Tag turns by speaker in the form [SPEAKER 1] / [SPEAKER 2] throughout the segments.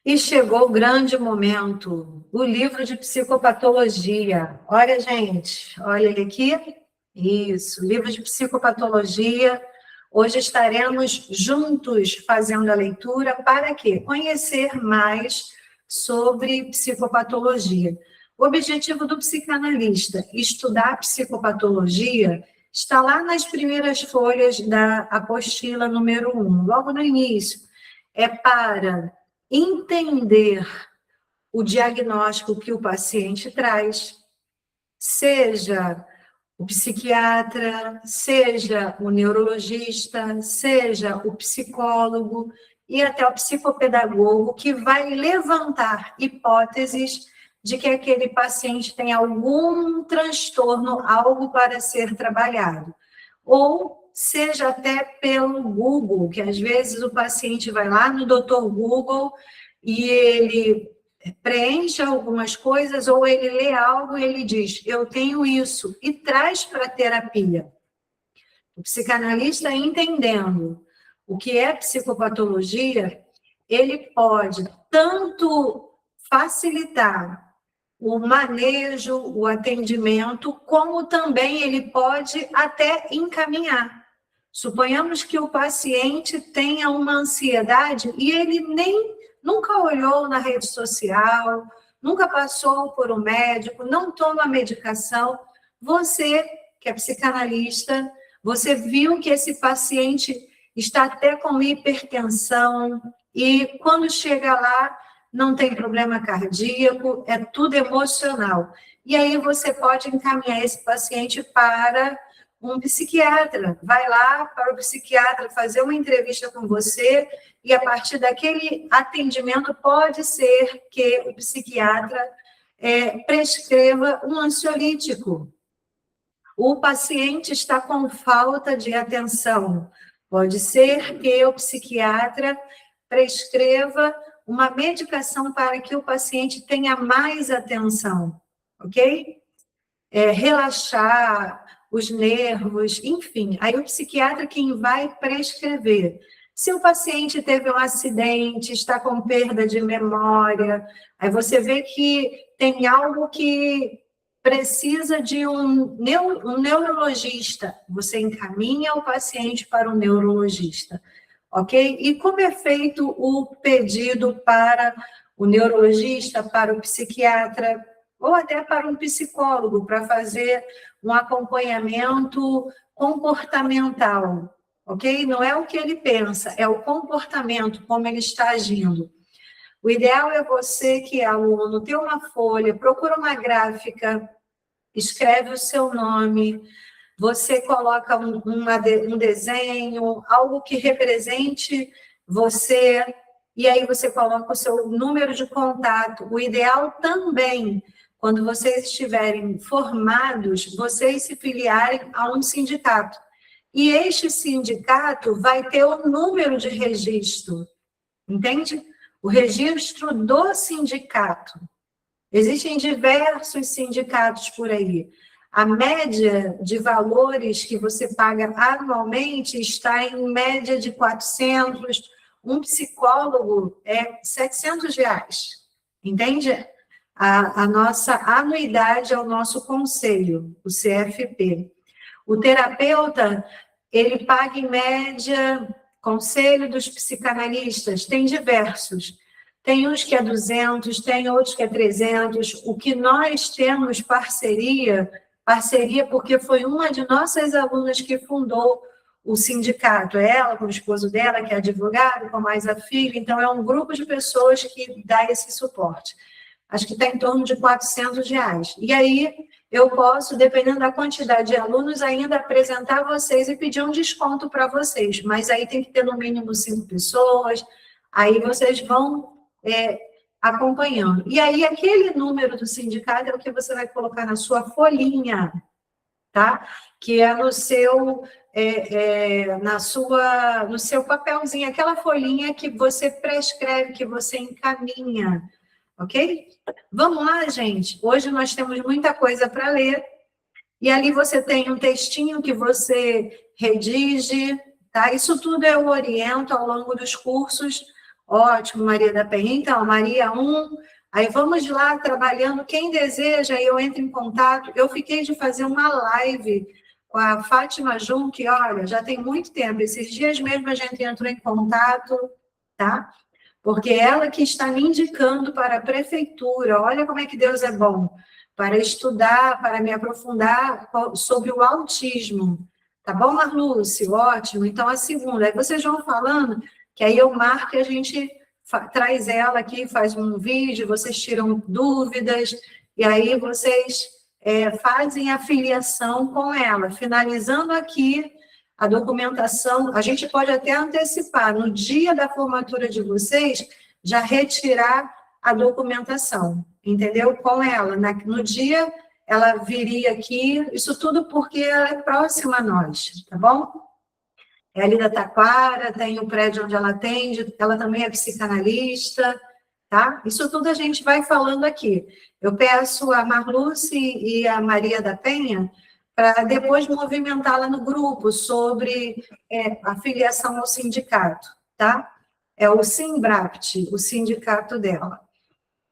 [SPEAKER 1] E chegou o grande momento, o livro de psicopatologia. Olha, gente, olha ele aqui. Isso, livro de psicopatologia. Hoje estaremos juntos fazendo a leitura para quê? Conhecer mais sobre psicopatologia. O objetivo do psicanalista, estudar psicopatologia, está lá nas primeiras folhas da apostila número 1, logo no início. É para entender o diagnóstico que o paciente traz, seja o psiquiatra, seja o neurologista, seja o psicólogo e até o psicopedagogo, que vai levantar hipóteses de que aquele paciente tem algum transtorno, algo para ser trabalhado. Ou seja até pelo Google, que às vezes o paciente vai lá no Dr. Google e ele preenche algumas coisas, ou ele lê algo e ele diz, eu tenho isso, e traz para a terapia. O psicanalista, entendendo o que é psicopatologia, ele pode tanto facilitar o manejo, o atendimento, como também ele pode até encaminhar. Suponhamos que o paciente tenha uma ansiedade e ele nunca olhou na rede social, nunca passou por um médico, não toma medicação. Você, que é psicanalista, você viu que esse paciente está até com hipertensão e quando chega lá, não tem problema cardíaco, é tudo emocional. E aí você pode encaminhar esse paciente para um psiquiatra. Vai lá para o psiquiatra fazer uma entrevista com você e a partir daquele atendimento pode ser que o psiquiatra prescreva um ansiolítico. O paciente está com falta de atenção. Pode ser que o psiquiatra prescreva uma medicação para que o paciente tenha mais atenção, ok? Relaxar os nervos, enfim. Aí o psiquiatra quem vai prescrever. Se o paciente teve um acidente, está com perda de memória, aí você vê que tem algo que precisa de um neurologista. Você encaminha o paciente para um neurologista. Ok? E como é feito o pedido para o neurologista, para o psiquiatra, ou até para um psicólogo, para fazer um acompanhamento comportamental, ok? Não é o que ele pensa, é o comportamento, como ele está agindo. O ideal é você, que é aluno, ter uma folha, procura uma gráfica, escreve o seu nome, você coloca um desenho, algo que represente você, e aí você coloca o seu número de contato. O ideal também, quando vocês estiverem formados, vocês se filiarem a um sindicato. E este sindicato vai ter o número de registro, entende? O registro do sindicato. Existem diversos sindicatos por aí. A média de valores que você paga anualmente está em média de 400, um psicólogo é R$700, entende? A nossa anuidade é o nosso conselho, o CFP. O terapeuta, ele paga em média, conselho dos psicanalistas, tem diversos. Tem uns que é 200, tem outros que é 300. O que nós temos parceria porque foi uma de nossas alunas que fundou o sindicato. Ela com o esposo dela, que é advogado, com mais a filha. Então, é um grupo de pessoas que dá esse suporte. Acho que está em torno de R$400. E aí, eu posso, dependendo da quantidade de alunos, ainda apresentar vocês e pedir um desconto para vocês. Mas aí tem que ter no mínimo 5 pessoas. Aí vocês vão acompanhando. E aí, aquele número do sindicato é o que você vai colocar na sua folhinha, tá? Que é no seu, no seu papelzinho, aquela folhinha que você prescreve, que você encaminha, ok? Vamos lá, gente? Hoje nós temos muita coisa para ler, e ali você tem um textinho que você redige, tá? Isso tudo eu oriento ao longo dos cursos, Ótimo, Maria da Penha. Então, Maria 1, aí vamos lá trabalhando. Quem deseja, eu entro em contato. Eu fiquei de fazer uma live com a Fátima Jun, que, olha, já tem muito tempo. Esses dias mesmo a gente entrou em contato, tá? Porque ela que está me indicando para a prefeitura. Olha como é que Deus é bom. Para estudar, para me aprofundar sobre o autismo. Tá bom, Marlúcio? Ótimo. Então, a segunda. Aí vocês vão falando, que aí eu marco e a gente traz ela aqui, faz um vídeo, vocês tiram dúvidas, e aí vocês fazem a filiação com ela. Finalizando aqui a documentação, a gente pode até antecipar, no dia da formatura de vocês, já retirar a documentação, entendeu? Com ela. No dia, ela viria aqui, isso tudo porque ela é próxima a nós, tá bom? É ali da Taquara, tem o prédio onde ela atende, ela também é psicanalista, tá? Isso tudo a gente vai falando aqui. Eu peço a Marluce e a Maria da Penha para depois movimentá-la no grupo sobre a filiação ao sindicato, tá? É o Simbrapt, o sindicato dela.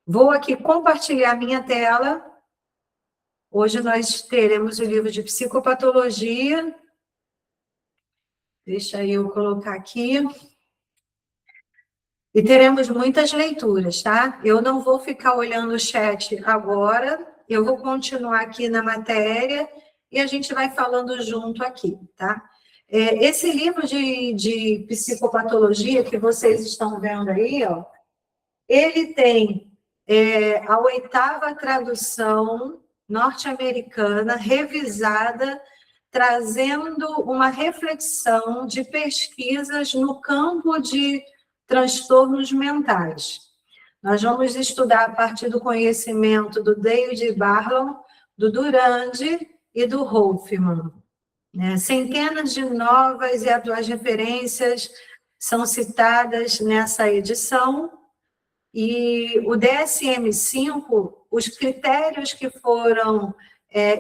[SPEAKER 1] Vou aqui compartilhar minha tela. Hoje nós teremos o livro de psicopatologia. Deixa eu colocar aqui. E teremos muitas leituras, tá? Eu não vou ficar olhando o chat agora, eu vou continuar aqui na matéria e a gente vai falando junto aqui, tá? Esse livro de psicopatologia que vocês estão vendo aí, ó, ele tem a 8ª tradução norte-americana, revisada, trazendo uma reflexão de pesquisas no campo de transtornos mentais. Nós vamos estudar a partir do conhecimento do David Barlow, do Durand e do Hoffman. Centenas de novas e atuais referências são citadas nessa edição, e o DSM-5, os critérios que foram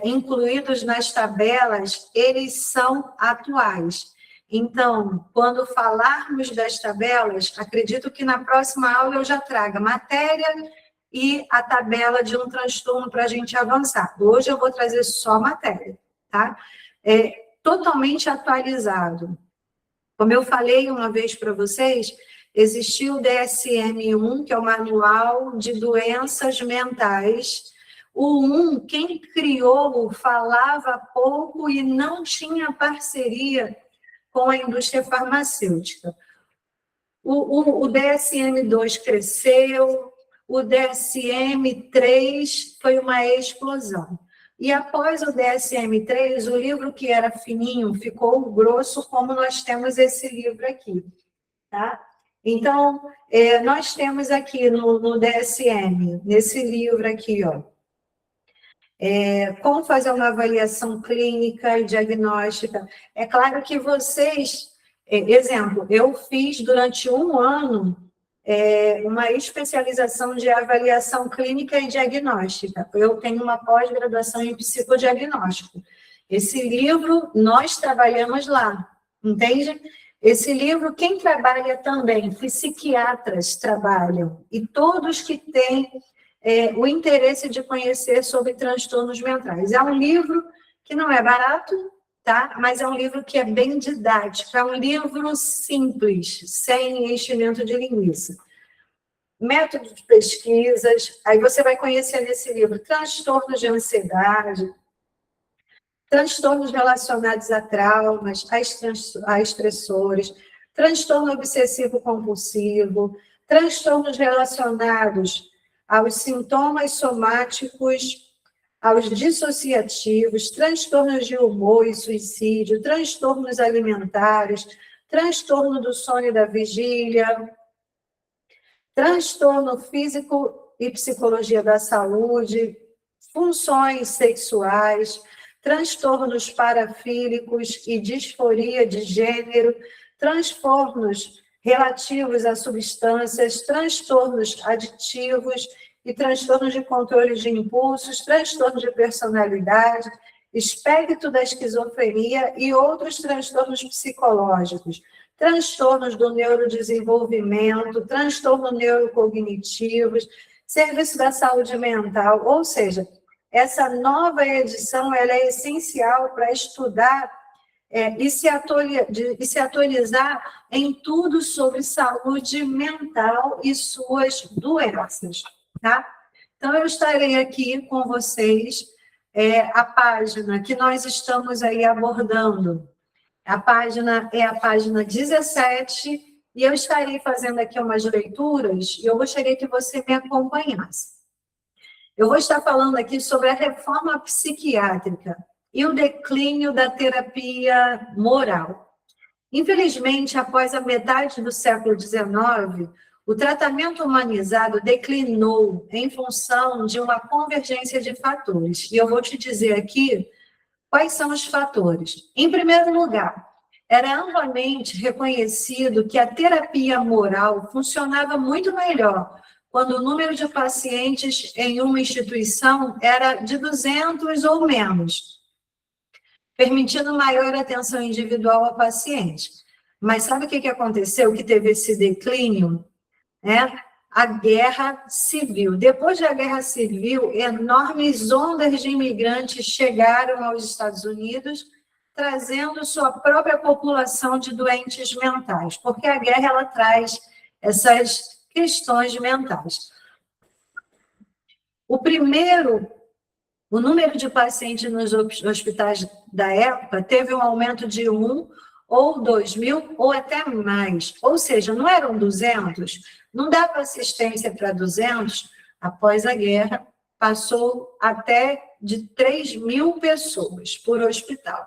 [SPEAKER 1] incluídos nas tabelas, eles são atuais. Então, quando falarmos das tabelas, acredito que na próxima aula eu já traga matéria e a tabela de um transtorno para a gente avançar. Hoje eu vou trazer só matéria, tá? Totalmente atualizado. Como eu falei uma vez para vocês, existiu o DSM-1, que é o Manual de Doenças Mentais. O 1, quem criou, falava pouco e não tinha parceria com a indústria farmacêutica. O DSM-2 cresceu, o DSM-3 foi uma explosão. E após o DSM-3, o livro que era fininho ficou grosso, como nós temos esse livro aqui, tá? Então, nós temos aqui no DSM, nesse livro aqui, ó, como fazer uma avaliação clínica e diagnóstica. É claro que vocês, exemplo, eu fiz durante um ano uma especialização de avaliação clínica e diagnóstica. Eu tenho uma pós-graduação em psicodiagnóstico. Esse livro, nós trabalhamos lá, entende? Esse livro, quem trabalha também, psiquiatras trabalham, e todos que têm o interesse de conhecer sobre transtornos mentais. É um livro que não é barato, tá? Mas é um livro que é bem didático, é um livro simples, sem enchimento de linguiça. Método de pesquisas, aí você vai conhecer nesse livro transtornos de ansiedade, transtornos relacionados a traumas, a estressores, transtorno obsessivo-compulsivo, transtornos relacionados aos sintomas somáticos, aos dissociativos, transtornos de humor e suicídio, transtornos alimentares, transtorno do sono e da vigília, transtorno físico e psicologia da saúde, funções sexuais, transtornos parafílicos e disforia de gênero, transtornos relativos a substâncias, transtornos aditivos e transtornos de controle de impulsos, transtornos de personalidade, espectro da esquizofrenia e outros transtornos psicológicos, transtornos do neurodesenvolvimento, transtornos neurocognitivos, serviço da saúde mental, ou seja, essa nova edição ela é essencial para estudar e se atualizar em tudo sobre saúde mental e suas doenças, tá? Então, eu estarei aqui com vocês, a página que nós estamos aí abordando. A página é a página 17, e eu estarei fazendo aqui umas leituras, e eu gostaria que você me acompanhasse. Eu vou estar falando aqui sobre a reforma psiquiátrica e o declínio da terapia moral. Infelizmente, após a metade do século XIX, o tratamento humanizado declinou em função de uma convergência de fatores. E eu vou te dizer aqui quais são os fatores. Em primeiro lugar, era amplamente reconhecido que a terapia moral funcionava muito melhor quando o número de pacientes em uma instituição era de 200 ou menos, permitindo maior atenção individual ao paciente. Mas sabe o que aconteceu que teve esse declínio? A guerra civil. Depois da guerra civil, enormes ondas de imigrantes chegaram aos Estados Unidos, trazendo sua própria população de doentes mentais, porque a guerra ela traz essas questões mentais. O número de pacientes nos hospitais da época teve um aumento de 1 ou 2 mil, ou até mais. Ou seja, não eram 200, não dava assistência para 200, após a guerra, passou até de 3 mil pessoas por hospital.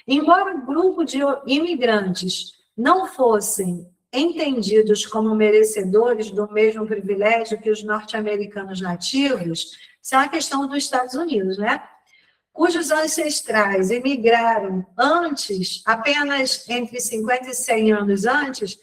[SPEAKER 1] Embora o grupo de imigrantes não fossem entendidos como merecedores do mesmo privilégio que os norte-americanos nativos, isso é uma questão dos Estados Unidos, né? Cujos ancestrais emigraram antes, apenas entre 50 e 100 anos antes,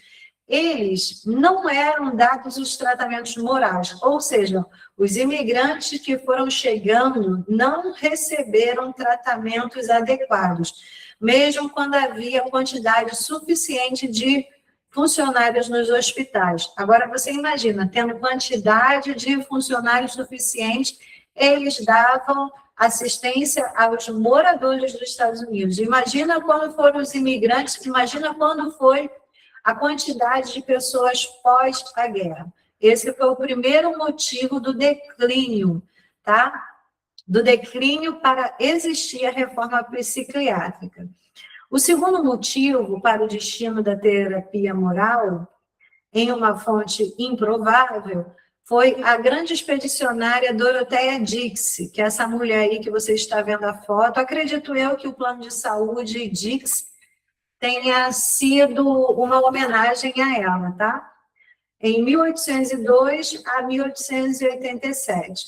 [SPEAKER 1] eles não eram dados os tratamentos morais, ou seja, os imigrantes que foram chegando não receberam tratamentos adequados, mesmo quando havia quantidade suficiente de funcionários nos hospitais. Agora, você imagina, tendo quantidade de funcionários suficiente, eles davam assistência aos moradores dos Estados Unidos. Imagina quando foram os imigrantes, imagina quando foi a quantidade de pessoas pós a guerra. Esse foi o primeiro motivo do declínio, tá? Do declínio para existir a reforma psiquiátrica. O segundo motivo para o destino da terapia moral, em uma fonte improvável, foi a grande expedicionária Dorothea Dix, que é essa mulher aí que você está vendo a foto. Acredito eu que o plano de saúde Dix tenha sido uma homenagem a ela, tá? Em 1802 a 1887.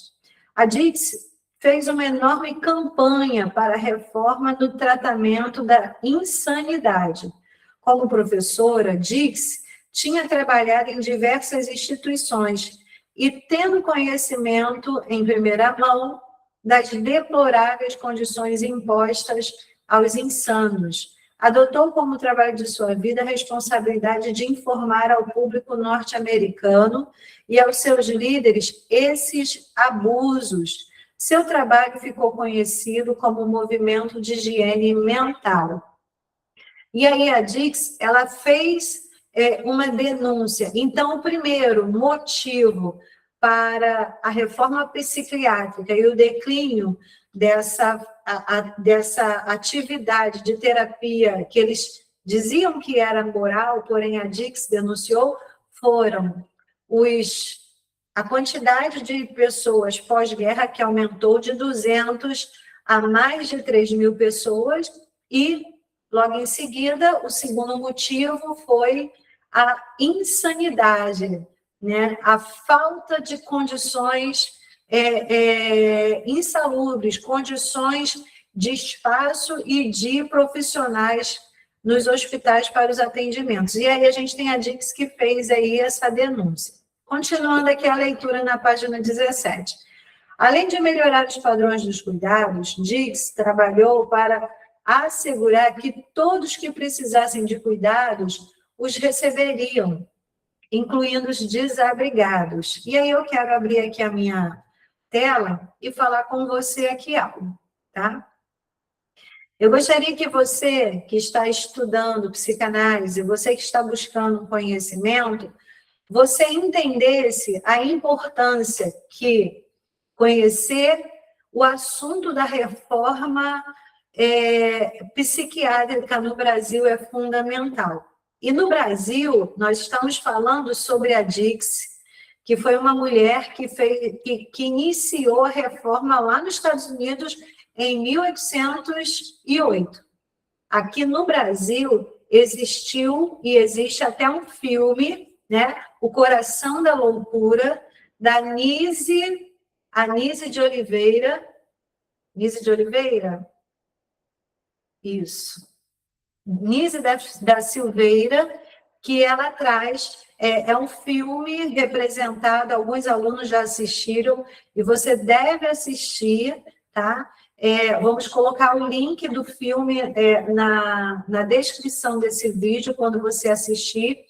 [SPEAKER 1] A Dix fez uma enorme campanha para a reforma do tratamento da insanidade. Como professora, Dix tinha trabalhado em diversas instituições e tendo conhecimento em primeira mão das deploráveis condições impostas aos insanos, adotou como trabalho de sua vida a responsabilidade de informar ao público norte-americano e aos seus líderes esses abusos. Seu trabalho ficou conhecido como o Movimento de Higiene Mental. E aí a Dix, ela fez uma denúncia. Então, o primeiro motivo para a reforma psiquiátrica e o declínio dessa atividade de terapia que eles diziam que era moral, porém a Dix denunciou, foram a quantidade de pessoas pós-guerra que aumentou de 200 a mais de 3 mil pessoas e, logo em seguida, o segundo motivo foi a insanidade, né? A falta de condições insalubres, condições de espaço e de profissionais nos hospitais para os atendimentos. E aí a gente tem a Dix que fez aí essa denúncia. Continuando aqui a leitura na página 17. Além de melhorar os padrões dos cuidados, Dix trabalhou para assegurar que todos que precisassem de cuidados os receberiam, incluindo os desabrigados. E aí eu quero abrir aqui a minha tela e falar com você aqui algo, tá? Eu gostaria que você que está estudando psicanálise, você que está buscando conhecimento, você entendesse a importância que conhecer o assunto da reforma psiquiátrica no Brasil é fundamental. E no Brasil, nós estamos falando sobre a Dix, que foi uma mulher que iniciou a reforma lá nos Estados Unidos em 1808. Aqui no Brasil, existiu e existe até um filme, né? O Coração da Loucura, da Anísia de Oliveira. Anísia de Oliveira? Isso. Anísia da Silveira, que ela traz, é um filme representado, alguns alunos já assistiram, e você deve assistir, tá? Vamos colocar o link do filme na descrição desse vídeo, quando você assistir.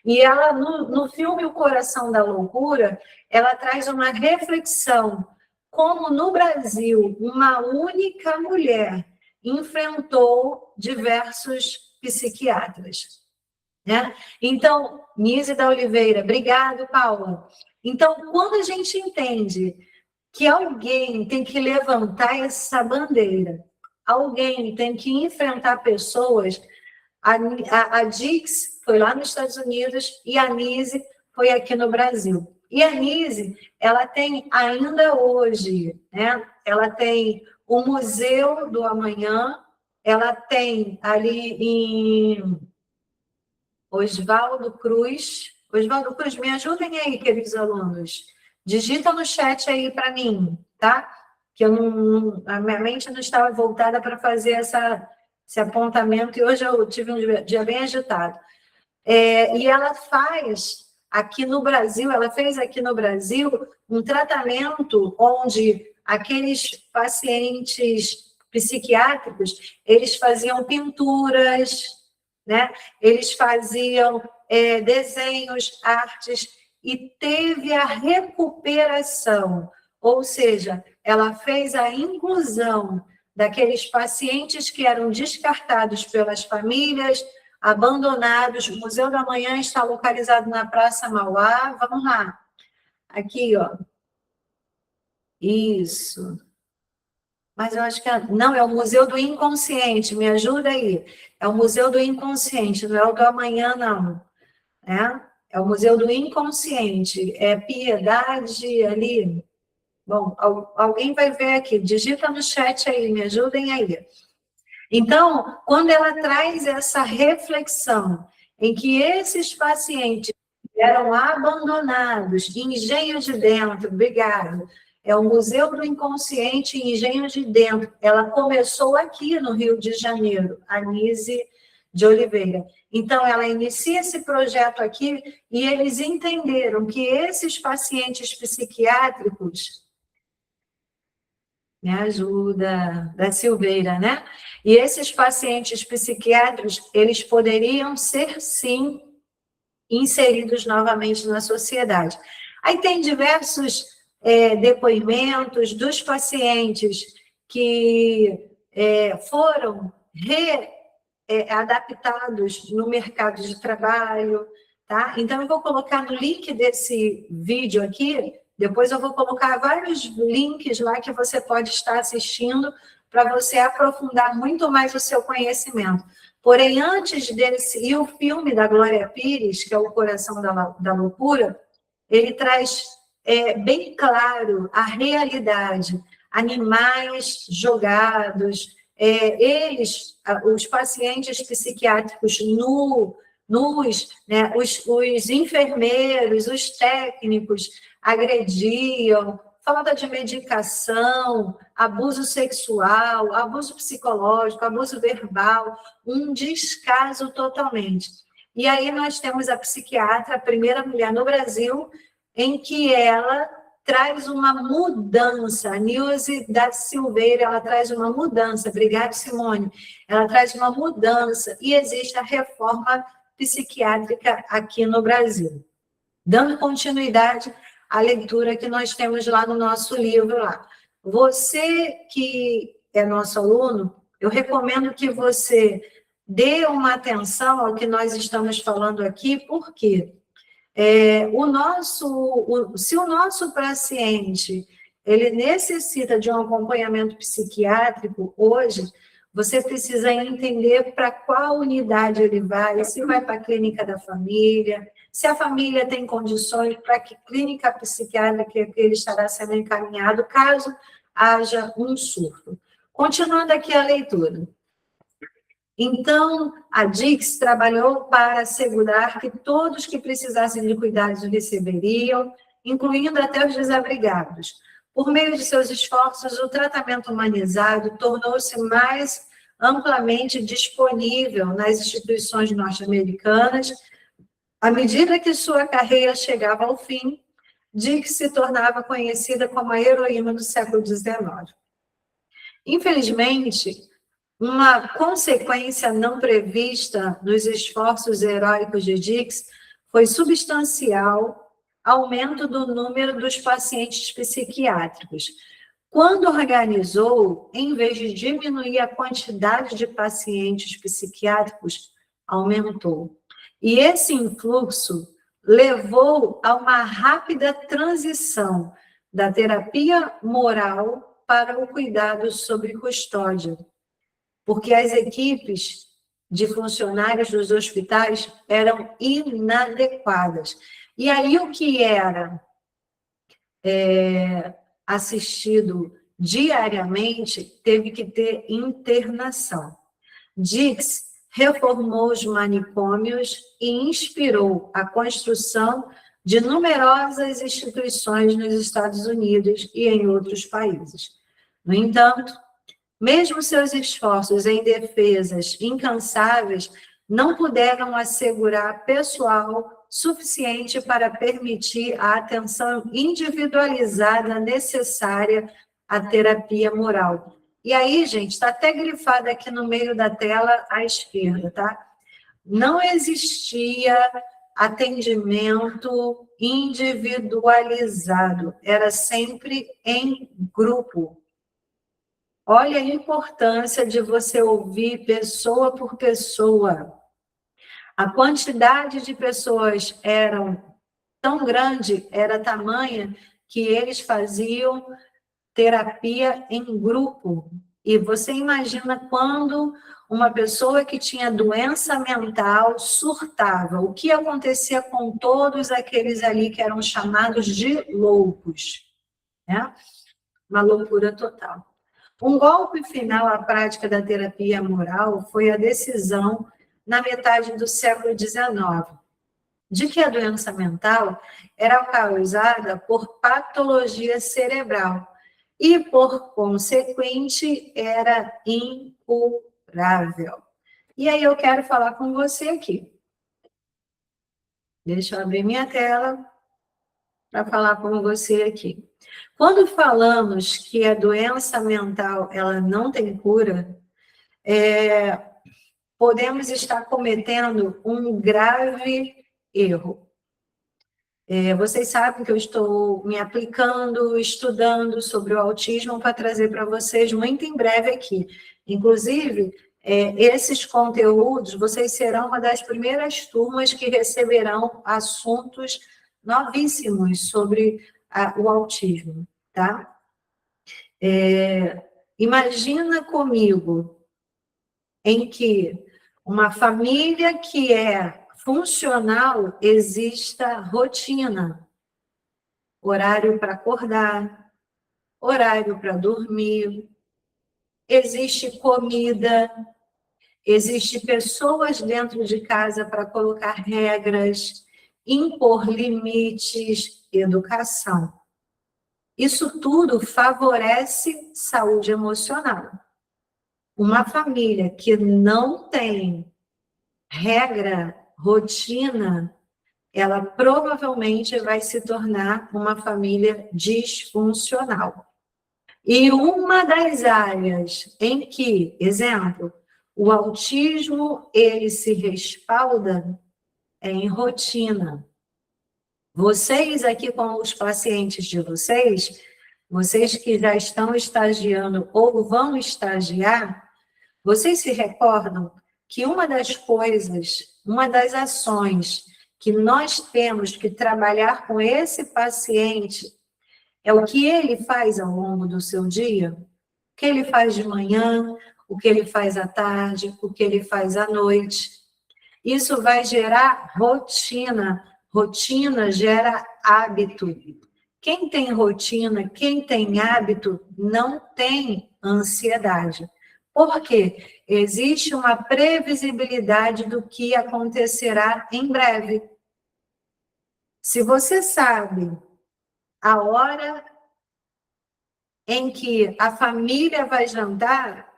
[SPEAKER 1] E ela, no filme O Coração da Loucura, ela traz uma reflexão, como no Brasil, uma única mulher enfrentou diversos psiquiatras, né? Então, Nise da Oliveira, obrigado, Paula. Então, quando a gente entende que alguém tem que levantar essa bandeira, alguém tem que enfrentar pessoas, a Dix foi lá nos Estados Unidos e a Nise foi aqui no Brasil. E a Nise, ela tem ainda hoje, né? Ela tem o Museu do Amanhã, ela tem ali em Oswaldo Cruz. Oswaldo Cruz, me ajudem aí, queridos alunos. Digita no chat aí para mim, tá? Que a minha mente não estava voltada para fazer esse apontamento, e hoje eu tive um dia bem agitado. E ela fez aqui no Brasil um tratamento onde aqueles pacientes psiquiátricos, eles faziam pinturas, né? Eles faziam desenhos, artes, e teve a recuperação, ou seja, ela fez a inclusão daqueles pacientes que eram descartados pelas famílias, abandonados. O Museu da Manhã está localizado na Praça Mauá. Vamos lá. Aqui, ó. Isso. Mas eu acho que não, é o Museu do Inconsciente. Me ajuda aí. É o Museu do Inconsciente, não é o do Amanhã, não. É o Museu do Inconsciente. É Piedade ali. Bom, alguém vai ver aqui. Digita no chat aí, me ajudem aí. Então, quando ela traz essa reflexão em que esses pacientes eram abandonados, Engenho de Dentro, obrigado, é o Museu do Inconsciente em Engenho de Dentro, ela começou aqui no Rio de Janeiro, Anísia de Oliveira. Então, ela inicia esse projeto aqui e eles entenderam que esses pacientes psiquiátricos, me ajuda, da Silveira, né? E esses pacientes psiquiátricos, eles poderiam ser, sim, inseridos novamente na sociedade. Aí tem diversos depoimentos dos pacientes que foram readaptados no mercado de trabalho, tá? Então, eu vou colocar no link desse vídeo aqui. Depois eu vou colocar vários links lá que você pode estar assistindo para você aprofundar muito mais o seu conhecimento. Porém, antes desse, e o filme da Glória Pires, que é O Coração da Loucura, ele traz bem claro a realidade. Animais jogados, os pacientes psiquiátricos nus, né, os enfermeiros, os técnicos, agrediam, falta de medicação, abuso sexual, abuso psicológico, abuso verbal, um descaso totalmente. E aí nós temos a psiquiatra, a primeira mulher no Brasil, em que ela traz uma mudança. A Nilce da Silveira, ela traz uma mudança. Obrigada, Simone. Ela traz uma mudança. E existe a reforma psiquiátrica aqui no Brasil. Dando continuidade à leitura que nós temos lá no nosso livro lá. Você que é nosso aluno, eu recomendo que você dê uma atenção ao que nós estamos falando aqui, porque se o nosso paciente ele necessita de um acompanhamento psiquiátrico hoje, você precisa entender para qual unidade ele vai, se vai para a clínica da família, se a família tem condições, para que clínica psiquiátrica que ele estará sendo encaminhado, caso haja um surto. Continuando aqui a leitura. Então, a Dix trabalhou para assegurar que todos que precisassem de cuidados receberiam, incluindo até os desabrigados. Por meio de seus esforços, o tratamento humanizado tornou-se mais amplamente disponível nas instituições norte-americanas. À medida que sua carreira chegava ao fim, Dix se tornava conhecida como a heroína do século XIX. Infelizmente, uma consequência não prevista nos esforços heróicos de Dix foi substancial aumento do número dos pacientes psiquiátricos. Quando organizou, em vez de diminuir a quantidade de pacientes psiquiátricos, aumentou. E esse influxo levou a uma rápida transição da terapia moral para o cuidado sob custódia, porque as equipes de funcionários dos hospitais eram inadequadas. E aí o que era assistido diariamente teve que ter internação. Dix reformou os manicômios e inspirou a construção de numerosas instituições nos Estados Unidos e em outros países. No entanto, mesmo seus esforços em defesas incansáveis não puderam assegurar pessoal suficiente para permitir a atenção individualizada necessária à terapia moral. E aí, gente, está até grifado aqui no meio da tela à esquerda, tá? Não existia atendimento individualizado, era sempre em grupo. Olha a importância de você ouvir pessoa por pessoa. A quantidade de pessoas era tão grande, era tamanha, que eles faziam terapia em grupo. E você imagina quando uma pessoa que tinha doença mental surtava, o que acontecia com todos aqueles ali que eram chamados de loucos, né? Uma loucura total. Um golpe final à prática da terapia moral foi a decisão, na metade do século XIX, de que a doença mental era causada por patologia cerebral e, por consequente, era incurável. E aí eu quero falar com você aqui. Deixa eu abrir minha tela para falar com você aqui. Quando falamos que a doença mental ela não tem cura, podemos estar cometendo um grave erro. Vocês sabem que eu estou me aplicando, estudando sobre o autismo para trazer para vocês muito em breve aqui. Inclusive, esses conteúdos, vocês serão uma das primeiras turmas que receberão assuntos novíssimos sobre o autismo, tá? Imagina comigo em que uma família que é funcional exista rotina, horário para acordar, horário para dormir, existe comida, existe pessoas dentro de casa para colocar regras, impor limites, educação. Isso tudo favorece saúde emocional. Uma família que não tem regra, rotina, ela provavelmente vai se tornar uma família disfuncional. E uma das áreas em que, exemplo, o autismo ele se respalda é em rotina. Vocês aqui com os pacientes de vocês que já estão estagiando ou vão estagiar, vocês se recordam que uma das coisas, uma das ações que nós temos que trabalhar com esse paciente é o que ele faz ao longo do seu dia? O que ele faz de manhã, o que ele faz à tarde, o que ele faz à noite. Isso vai gerar rotina. Rotina gera hábito. Quem tem rotina, quem tem hábito, não tem ansiedade. Por quê? Existe uma previsibilidade do que acontecerá em breve. Se você sabe a hora em que a família vai jantar,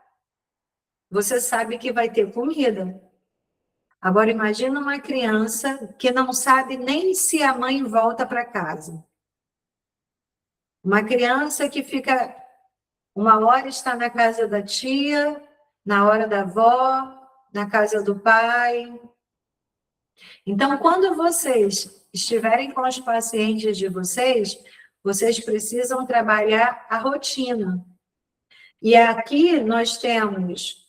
[SPEAKER 1] você sabe que vai ter comida. Agora, imagina uma criança que não sabe nem se a mãe volta para casa. Uma criança que fica uma hora está na casa da tia, na hora da avó, na casa do pai. Então, quando vocês estiverem com os pacientes de vocês precisam trabalhar a rotina. E aqui nós temos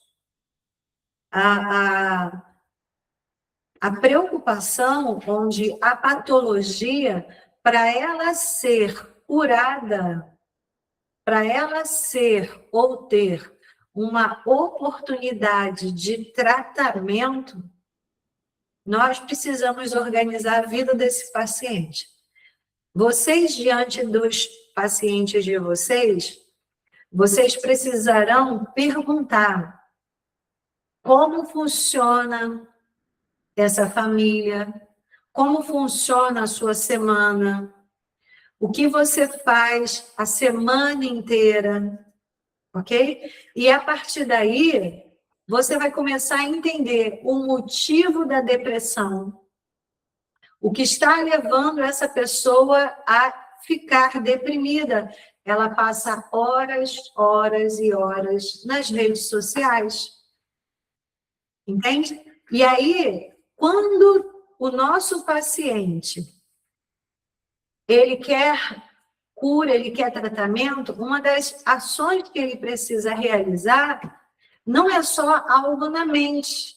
[SPEAKER 1] a preocupação onde a patologia, para ela ser curada, para ela ser ou ter uma oportunidade de tratamento, nós precisamos organizar a vida desse paciente. Vocês, diante dos pacientes de vocês precisarão perguntar como funciona essa família, como funciona a sua semana, o que você faz a semana inteira, ok? E a partir daí, você vai começar a entender o motivo da depressão, o que está levando essa pessoa a ficar deprimida. Ela passa horas, horas e horas nas redes sociais. Entende? E aí, quando o nosso paciente, ele quer cura, ele quer tratamento, uma das ações que ele precisa realizar não é só algo na mente,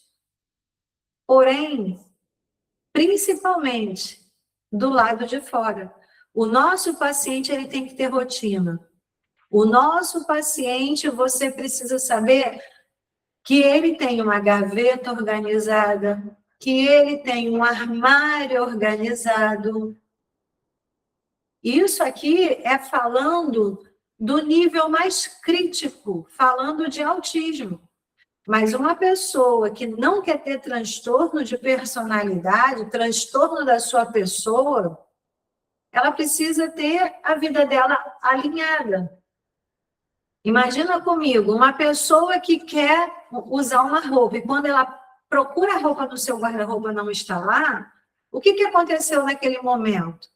[SPEAKER 1] porém, principalmente do lado de fora. O nosso paciente, ele tem que ter rotina. O nosso paciente, você precisa saber que ele tem uma gaveta organizada, que ele tem um armário organizado. Isso aqui é falando do nível mais crítico, falando de autismo. Mas uma pessoa que não quer ter transtorno de personalidade, transtorno da sua pessoa, ela precisa ter a vida dela alinhada. Imagina comigo, uma pessoa que quer usar uma roupa, e quando ela procura a roupa no seu guarda-roupa não está lá, o que aconteceu naquele momento?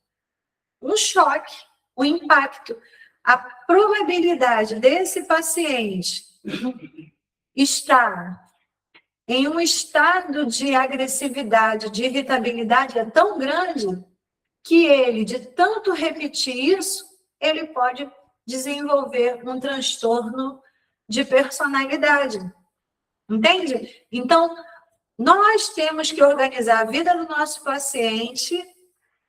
[SPEAKER 1] Um choque, um impacto. A probabilidade desse paciente estar em um estado de agressividade, de irritabilidade é tão grande que ele, de tanto repetir isso, ele pode desenvolver um transtorno de personalidade. Entende? Então, nós temos que organizar a vida do nosso paciente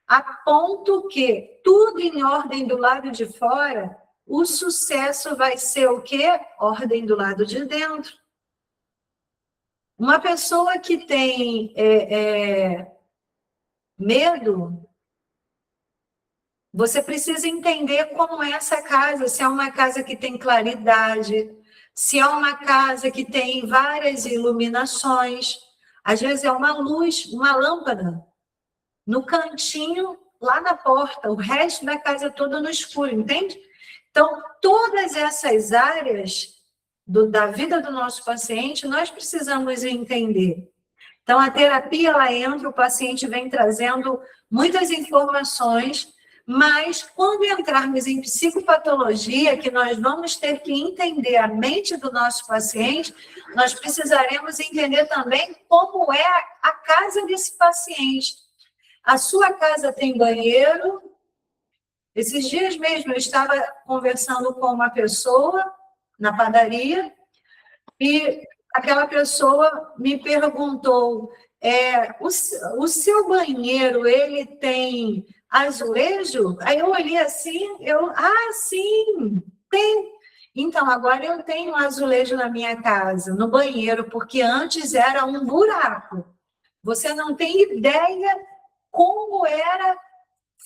[SPEAKER 1] a ponto que tudo em ordem do lado de fora, o sucesso vai ser o quê? Ordem do lado de dentro. Uma pessoa que tem medo, você precisa entender como é essa casa, se é uma casa que tem claridade, se é uma casa que tem várias iluminações. Às vezes é uma luz, uma lâmpada, no cantinho, lá na porta, o resto da casa toda no escuro, entende? Então, todas essas áreas da vida do nosso paciente, nós precisamos entender. Então, a terapia, ela entra, o paciente vem trazendo muitas informações Mas, quando entrarmos em psicopatologia, que nós vamos ter que entender a mente do nosso paciente, nós precisaremos entender também como é a casa desse paciente. A sua casa tem banheiro? Esses dias mesmo eu estava conversando com uma pessoa na padaria e aquela pessoa me perguntou, o seu banheiro, ele tem azulejo? Aí eu olhei assim, sim, tem. Então, agora eu tenho um azulejo na minha casa, no banheiro, porque antes era um buraco. Você não tem ideia como era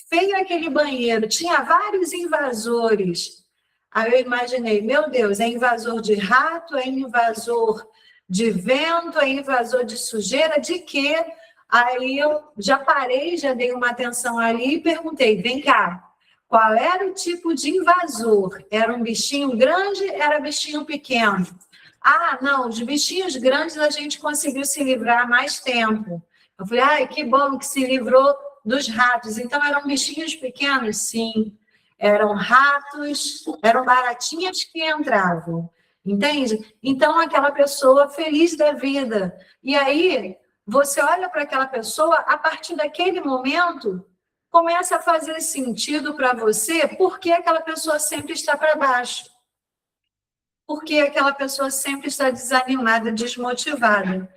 [SPEAKER 1] feio aquele banheiro. Tinha vários invasores. Aí eu imaginei, meu Deus, é invasor de rato, é invasor de vento, é invasor de sujeira, de quê? Aí eu já parei, já dei uma atenção ali e perguntei, vem cá, qual era o tipo de invasor? Era um bichinho grande, era bichinho pequeno? Ah, não, os bichinhos grandes a gente conseguiu se livrar há mais tempo. Eu falei, ai, que bom que se livrou dos ratos. Então, eram bichinhos pequenos? Sim. Eram ratos, eram baratinhas que entravam. Entende? Então, aquela pessoa feliz da vida. E aí, você olha para aquela pessoa, a partir daquele momento, começa a fazer sentido para você por que aquela pessoa sempre está para baixo. Porque aquela pessoa sempre está desanimada, desmotivada.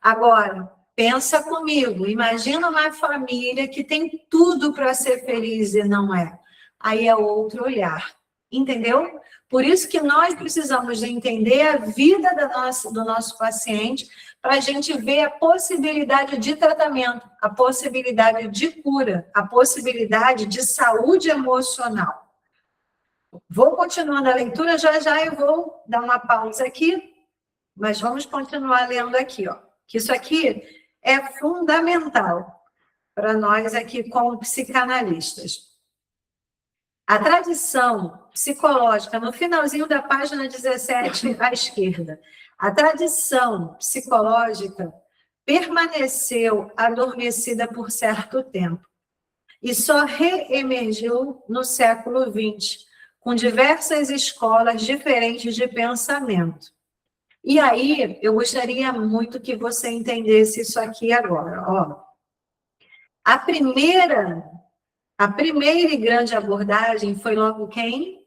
[SPEAKER 1] Agora, pensa comigo, imagina uma família que tem tudo para ser feliz e não é. Aí é outro olhar, entendeu? Por isso que nós precisamos de entender a vida do nosso paciente para a gente ver a possibilidade de tratamento, a possibilidade de cura, a possibilidade de saúde emocional. Vou continuando a leitura, já eu vou dar uma pausa aqui, mas vamos continuar lendo aqui, ó. Que isso aqui é fundamental para nós aqui como psicanalistas. A tradição psicológica, no finalzinho da página 17 à esquerda, a tradição psicológica permaneceu adormecida por certo tempo e só reemergiu no século XX, com diversas escolas diferentes de pensamento. E aí, eu gostaria muito que você entendesse isso aqui agora. Ó. A primeira e grande abordagem foi logo quem?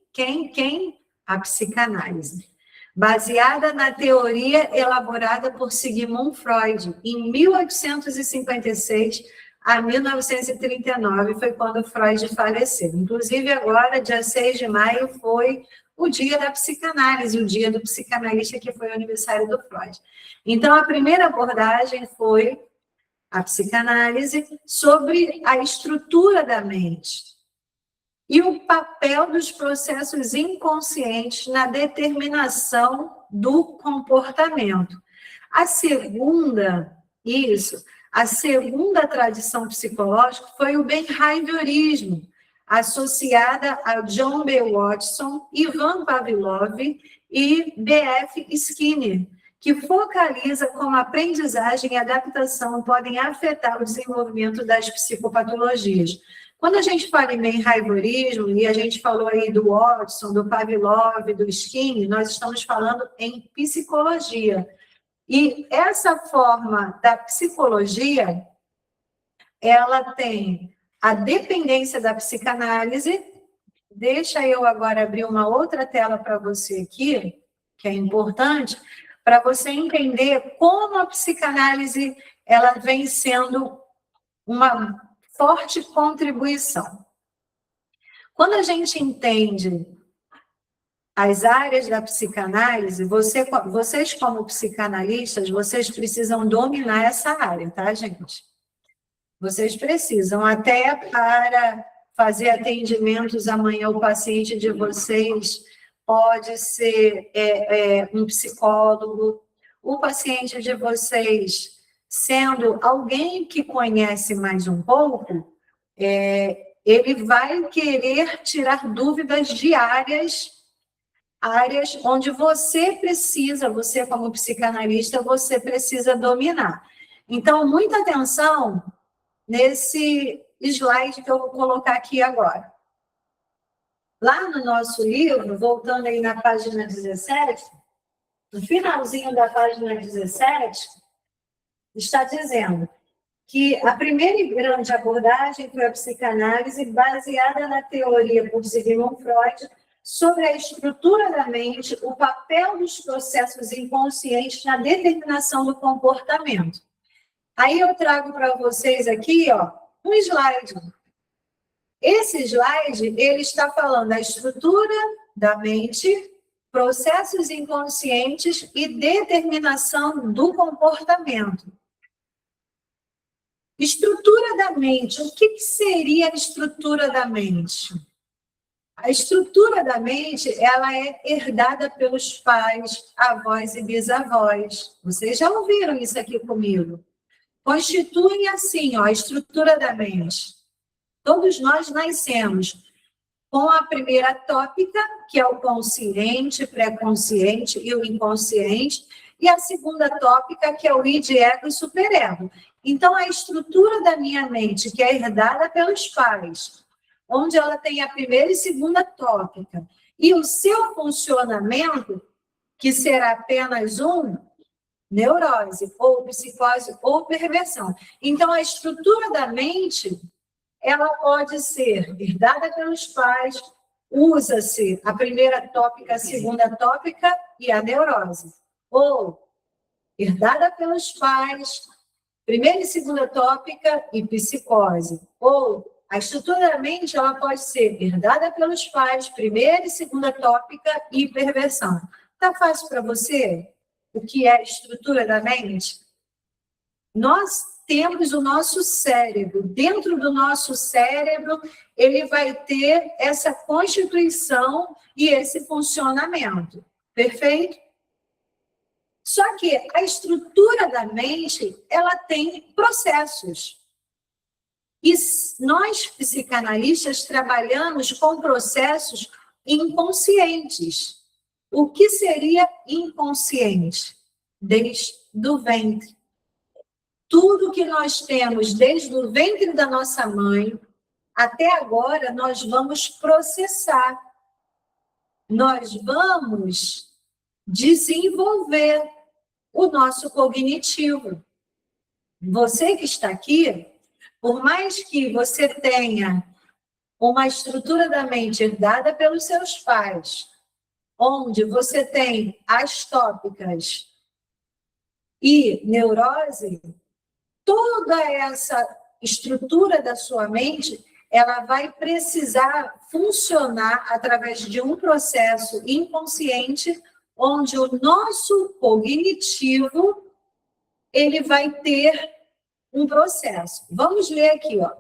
[SPEAKER 1] A psicanálise. Baseada na teoria elaborada por Sigmund Freud, em 1856 a 1939, foi quando Freud faleceu. Inclusive, agora, dia 6 de maio, foi o dia da psicanálise, o dia do psicanalista, que foi o aniversário do Freud. Então, a primeira abordagem foi a psicanálise sobre a estrutura da mente e o papel dos processos inconscientes na determinação do comportamento. A segunda tradição psicológica foi o behaviorismo, associada a John B. Watson, Ivan Pavlov e B.F. Skinner, que focaliza como aprendizagem e adaptação podem afetar o desenvolvimento das psicopatologias. Quando a gente fala em behaviorismo, e a gente falou aí do Watson, do Pavlov, do Skinner, nós estamos falando em psicologia. E essa forma da psicologia, ela tem a dependência da psicanálise. Deixa eu agora abrir uma outra tela para você aqui, que é importante, para você entender como a psicanálise ela vem sendo uma forte contribuição. Quando a gente entende as áreas da psicanálise, vocês como psicanalistas, vocês precisam dominar essa área, tá, gente? Vocês precisam, até para fazer atendimentos amanhã, o paciente de vocês pode ser um psicólogo, o paciente de vocês sendo alguém que conhece mais um pouco, ele vai querer tirar dúvidas de áreas onde você como psicanalista, você precisa dominar. Então, muita atenção nesse slide que eu vou colocar aqui agora. Lá no nosso livro, voltando aí na página 17, no finalzinho da página 17, está dizendo que a primeira e grande abordagem foi a psicanálise baseada na teoria por Sigmund Freud sobre a estrutura da mente, o papel dos processos inconscientes na determinação do comportamento. Aí eu trago para vocês aqui, ó, um slide. Esse slide, ele está falando da estrutura da mente, processos inconscientes e determinação do comportamento. Estrutura da mente. O que seria a estrutura da mente? A estrutura da mente, ela é herdada pelos pais, avós e bisavós. Vocês já ouviram isso aqui comigo? Constituem assim, ó, a estrutura da mente. Todos nós nascemos com a primeira tópica, que é o consciente, pré-consciente e o inconsciente, e a segunda tópica, que é o id, ego e superego. Então, a estrutura da minha mente, que é herdada pelos pais, onde ela tem a primeira e segunda tópica, e o seu funcionamento, que será apenas um, neurose, ou psicose, ou perversão. Então, a estrutura da mente, ela pode ser herdada pelos pais, usa-se a primeira tópica, a segunda tópica e a neurose. Ou herdada pelos pais, primeira e segunda tópica e psicose. Ou a estrutura da mente, ela pode ser herdada pelos pais, primeira e segunda tópica e perversão. Tá fácil para você o que é a estrutura da mente? Nós temos o nosso cérebro. Dentro do nosso cérebro, ele vai ter essa constituição e esse funcionamento. Perfeito? Só que a estrutura da mente, ela tem processos. E nós, psicanalistas, trabalhamos com processos inconscientes. O que seria inconsciente? Desde o ventre. Tudo que nós temos desde o ventre da nossa mãe até agora, nós vamos processar. Nós vamos desenvolver o nosso cognitivo. Você que está aqui, por mais que você tenha uma estrutura da mente herdada pelos seus pais, onde você tem as tópicas e neurose, toda essa estrutura da sua mente, ela vai precisar funcionar através de um processo inconsciente, onde o nosso cognitivo, ele vai ter um processo. Vamos ler aqui, ó.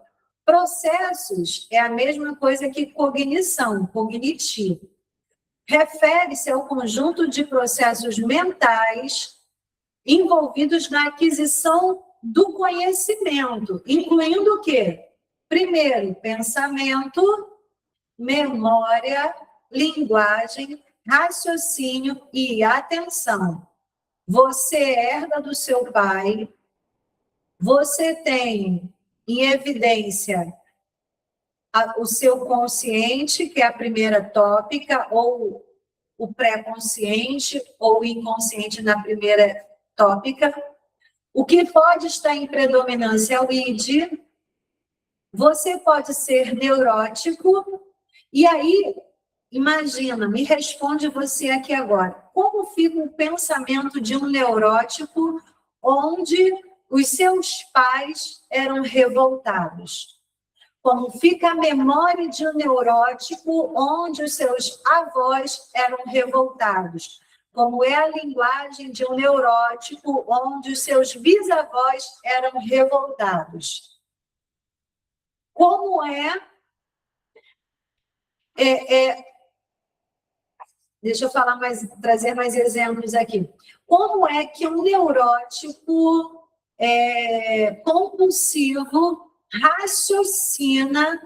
[SPEAKER 1] Processos é a mesma coisa que cognição, cognitivo. Refere-se ao conjunto de processos mentais envolvidos na aquisição do conhecimento, incluindo o quê? Primeiro, pensamento, memória, linguagem, raciocínio e atenção. Você herda do seu pai, você tem em evidência o seu consciente, que é a primeira tópica, ou o pré-consciente, ou o inconsciente na primeira tópica. O que pode estar em predominância é o id. Você pode ser neurótico. E aí, imagina, me responde você aqui agora. Como fica o pensamento de um neurótico onde os seus pais eram revoltados? Como fica a memória de um neurótico onde os seus avós eram revoltados? Como é a linguagem de um neurótico onde os seus bisavós eram revoltados? Como deixa eu falar trazer mais exemplos aqui. Como é que um neurótico compulsivo raciocina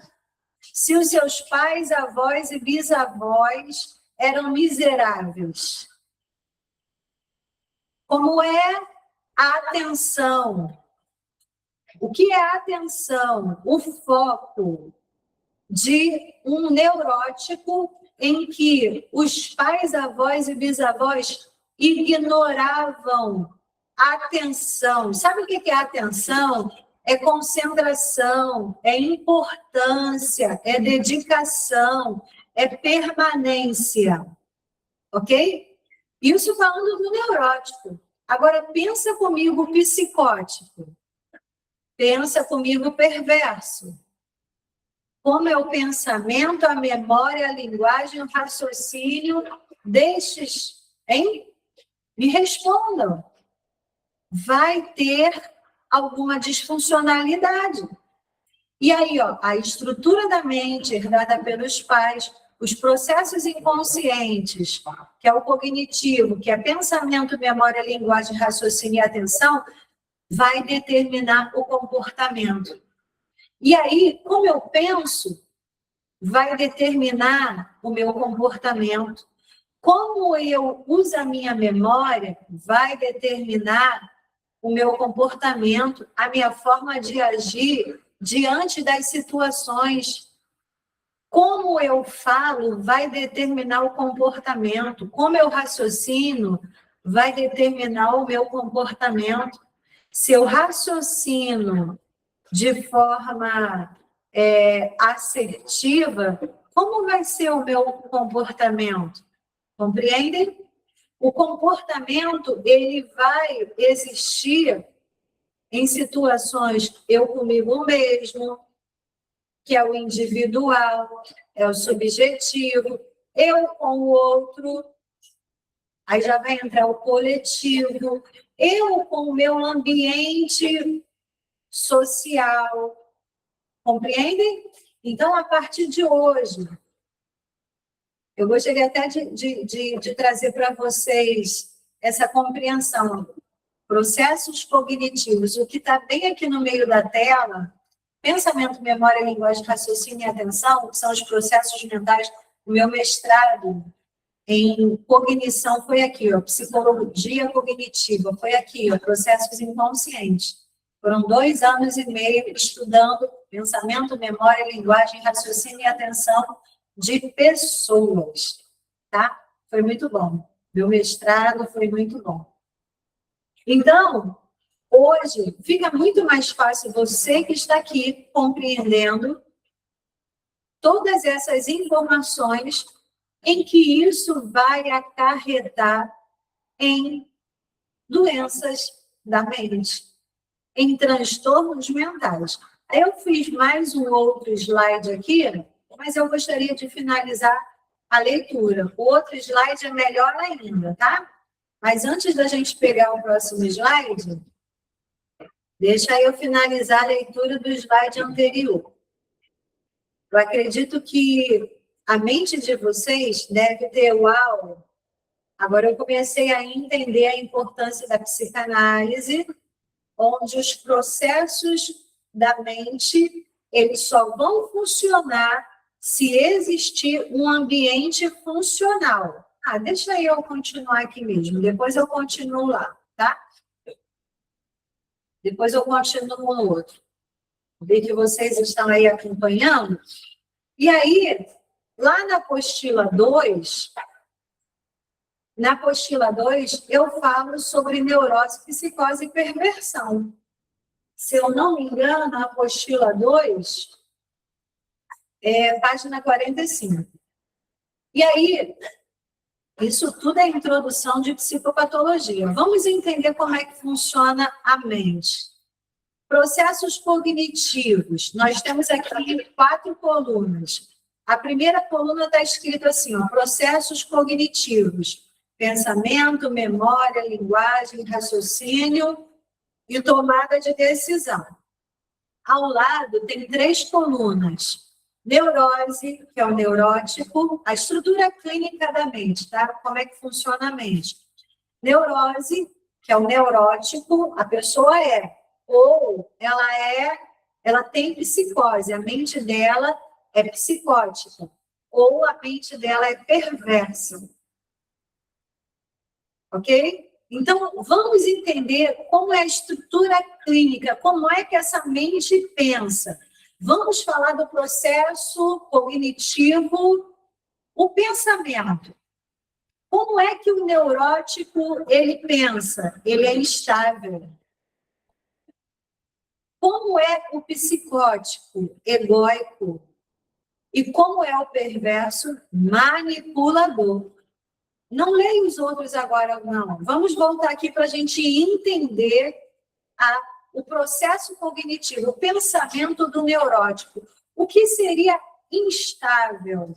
[SPEAKER 1] se os seus pais, avós e bisavós eram miseráveis? Como é a atenção? O que é a atenção? O foco de um neurótico em que os pais, avós e bisavós ignoravam a atenção. Sabe o que é atenção? É concentração, é importância, é dedicação, é permanência. Ok? Isso falando do neurótico. Agora, pensa comigo o psicótico. Pensa comigo o perverso. Como é o pensamento, a memória, a linguagem, o raciocínio destes, hein? Me respondam. Vai ter alguma disfuncionalidade. E aí, ó, a estrutura da mente herdada pelos pais, os processos inconscientes, que é o cognitivo, que é pensamento, memória, linguagem, raciocínio e atenção, vai determinar o comportamento. E aí, como eu penso, vai determinar o meu comportamento. Como eu uso a minha memória, vai determinar o meu comportamento, a minha forma de agir diante das situações. Como eu falo vai determinar o comportamento. Como eu raciocino vai determinar o meu comportamento. Se eu raciocino de forma assertiva, como vai ser o meu comportamento? Compreendem? O comportamento, ele vai existir em situações eu comigo mesmo, que é o individual, é o subjetivo, eu com o outro, aí já vai entrar o coletivo, eu com o meu ambiente social, compreendem? Então, a partir de hoje, eu gostaria até de trazer para vocês essa compreensão. Processos cognitivos, o que está bem aqui no meio da tela, pensamento, memória, linguagem, raciocínio e atenção, que são os processos mentais. O meu mestrado em cognição foi aqui, ó, psicologia cognitiva, foi aqui, ó, processos inconscientes. Foram 2 anos e meio estudando pensamento, memória, linguagem, raciocínio e atenção de pessoas, tá? Foi muito bom. Meu mestrado foi muito bom. Então, hoje, fica muito mais fácil você que está aqui compreendendo todas essas informações em que isso vai acarretar em doenças da mente, em transtornos mentais. Eu fiz mais um outro slide aqui, mas eu gostaria de finalizar a leitura. O outro slide é melhor ainda, tá? Mas antes da gente pegar o próximo slide, deixa eu finalizar a leitura do slide anterior. Eu acredito que a mente de vocês deve ter, uau, agora eu comecei a entender a importância da psicanálise, onde os processos da mente, eles só vão funcionar se existir um ambiente funcional. Deixa eu continuar aqui mesmo, depois eu continuo lá, tá? Depois eu continuo no outro. Ver que vocês estão aí acompanhando. E aí, lá na apostila 2, eu falo sobre neurose, psicose e perversão. Se eu não me engano, a apostila 2 é página 45. E aí, isso tudo é introdução de psicopatologia. Vamos entender como é que funciona a mente. Processos cognitivos. Nós temos aqui 4 colunas. A primeira coluna está escrito assim, ó, processos cognitivos. Pensamento, memória, linguagem, raciocínio e tomada de decisão. Ao lado tem 3 colunas. Neurose, que é o neurótico, a estrutura clínica da mente, tá? Como é que funciona a mente. Neurose, que é o neurótico, a pessoa ou ela tem psicose, a mente dela é psicótica, ou a mente dela é perversa. Ok? Então, vamos entender como é a estrutura clínica, como é que essa mente pensa. Vamos falar do processo cognitivo, o pensamento. Como é que o neurótico, ele pensa? Ele é instável. Como é o psicótico? Egóico. E como é o perverso? Manipulador. Não leia os outros agora, não. Vamos voltar aqui para a gente entender o processo cognitivo, o pensamento do neurótico. O que seria instável?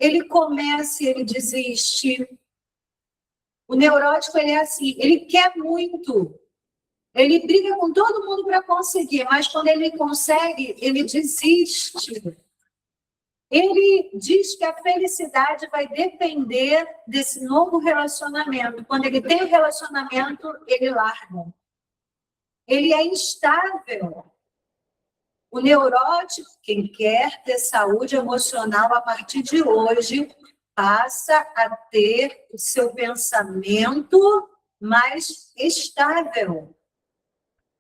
[SPEAKER 1] Ele começa e ele desiste. O neurótico, ele é assim, ele quer muito. Ele briga com todo mundo para conseguir, mas quando ele consegue, ele desiste. Ele diz que a felicidade vai depender desse novo relacionamento. Quando ele tem o relacionamento, ele larga. Ele é instável. O neurótico, quem quer ter saúde emocional a partir de hoje, passa a ter o seu pensamento mais estável.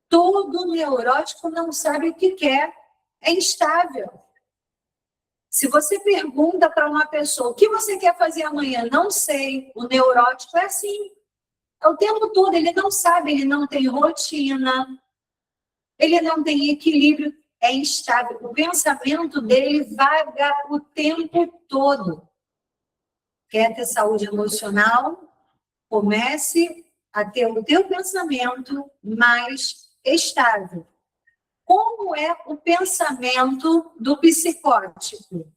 [SPEAKER 1] Todo neurótico não sabe o que quer, é instável. Se você pergunta para uma pessoa, o que você quer fazer amanhã? Não sei. O neurótico é assim. É o tempo todo, ele não sabe, ele não tem rotina, ele não tem equilíbrio, é instável. O pensamento dele vaga o tempo todo. Quer ter saúde emocional? Comece a ter o teu pensamento mais estável. Como é o pensamento do psicótico?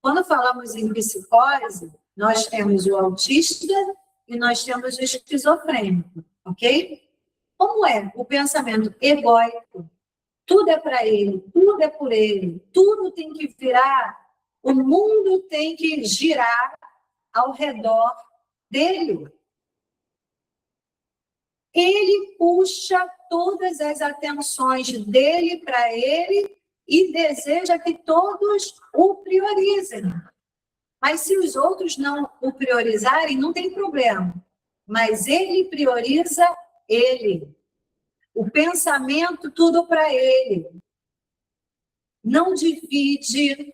[SPEAKER 1] Quando falamos em psicose, nós temos o autista e nós temos o esquizofrênico, ok? Como é o pensamento egóico? Tudo é para ele, tudo é por ele, tudo tem que virar, o mundo tem que girar ao redor dele. Ele puxa todas as atenções dele para ele e deseja que todos o priorizem. Mas se os outros não o priorizarem, não tem problema. Mas ele prioriza ele. O pensamento, tudo para ele. Não divide.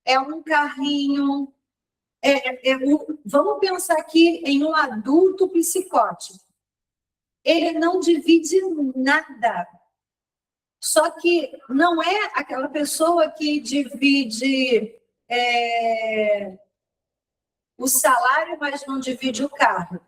[SPEAKER 1] É um carrinho. Vamos pensar aqui em um adulto psicótico. Ele não divide nada. Só que não é aquela pessoa que divide o salário, mas não divide o carro.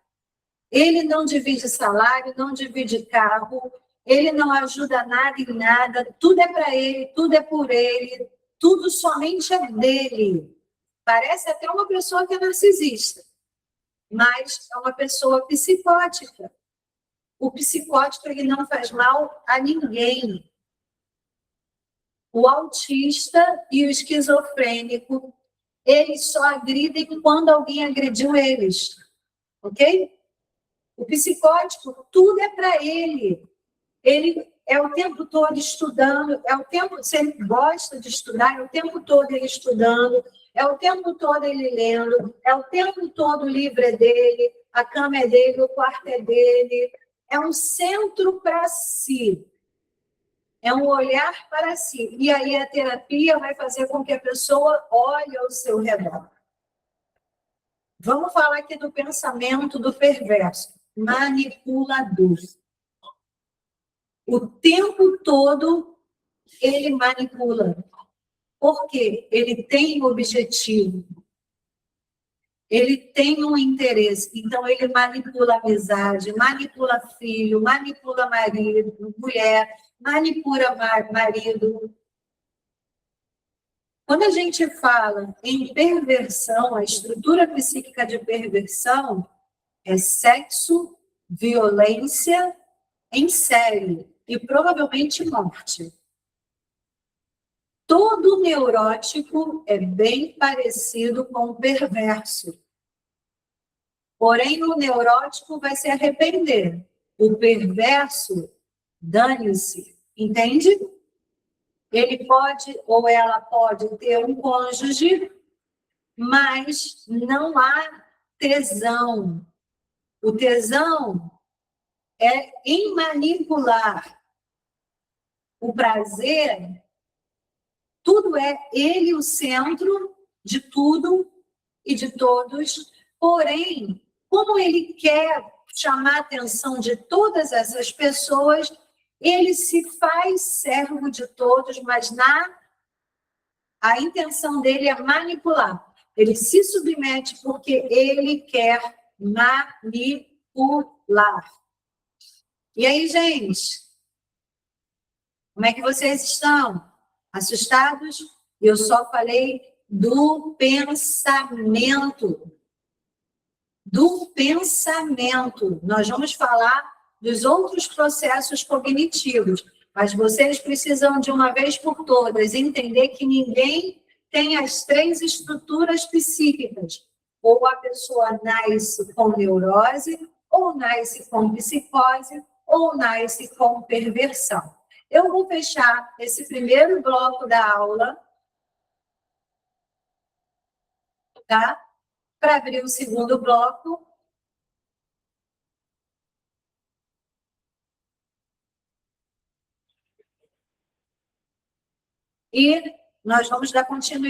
[SPEAKER 1] Ele não divide salário, não divide carro, ele não ajuda nada em nada, tudo é para ele, tudo é por ele, tudo somente é dele. Parece até uma pessoa que é narcisista, mas é uma pessoa psicótica. O psicótico, ele não faz mal a ninguém. O autista e o esquizofrênico, eles só agridem quando alguém agrediu eles, ok? O psicótico, tudo é para ele. Ele é o tempo todo estudando, se ele gosta de estudar, é o tempo todo ele estudando, é o tempo todo ele lendo, é o tempo todo o livro é dele, a cama é dele, o quarto é dele. É um centro para si. É um olhar para si. E aí a terapia vai fazer com que a pessoa olhe ao seu redor. Vamos falar aqui do pensamento do perverso. Manipulador. O tempo todo ele manipula. Por quê? Ele tem um objetivo. Ele tem um interesse. Então, ele manipula amizade, manipula filho, manipula marido, mulher, manipula marido. Quando a gente fala em perversão, a estrutura psíquica de perversão é sexo, violência em série e provavelmente morte. Todo neurótico é bem parecido com o perverso. Porém, o neurótico vai se arrepender. O perverso, dane-se. Entende? Ele pode, ou ela pode ter um cônjuge, mas não há tesão. O tesão é em manipular. O prazer, tudo é ele o centro de tudo e de todos, porém, como ele quer chamar a atenção de todas essas pessoas, ele se faz servo de todos, mas a intenção dele é manipular. Ele se submete porque ele quer manipular. E aí, gente, como é que vocês estão? Assustados? Eu só falei do pensamento. Do pensamento. Nós vamos falar dos outros processos cognitivos, mas vocês precisam, de uma vez por todas, entender que ninguém tem as 3 estruturas psíquicas. Ou a pessoa nasce com neurose, ou nasce com psicose, ou nasce com perversão. Eu vou fechar esse primeiro bloco da aula, tá? Para abrir o segundo bloco. E nós vamos dar continuidade.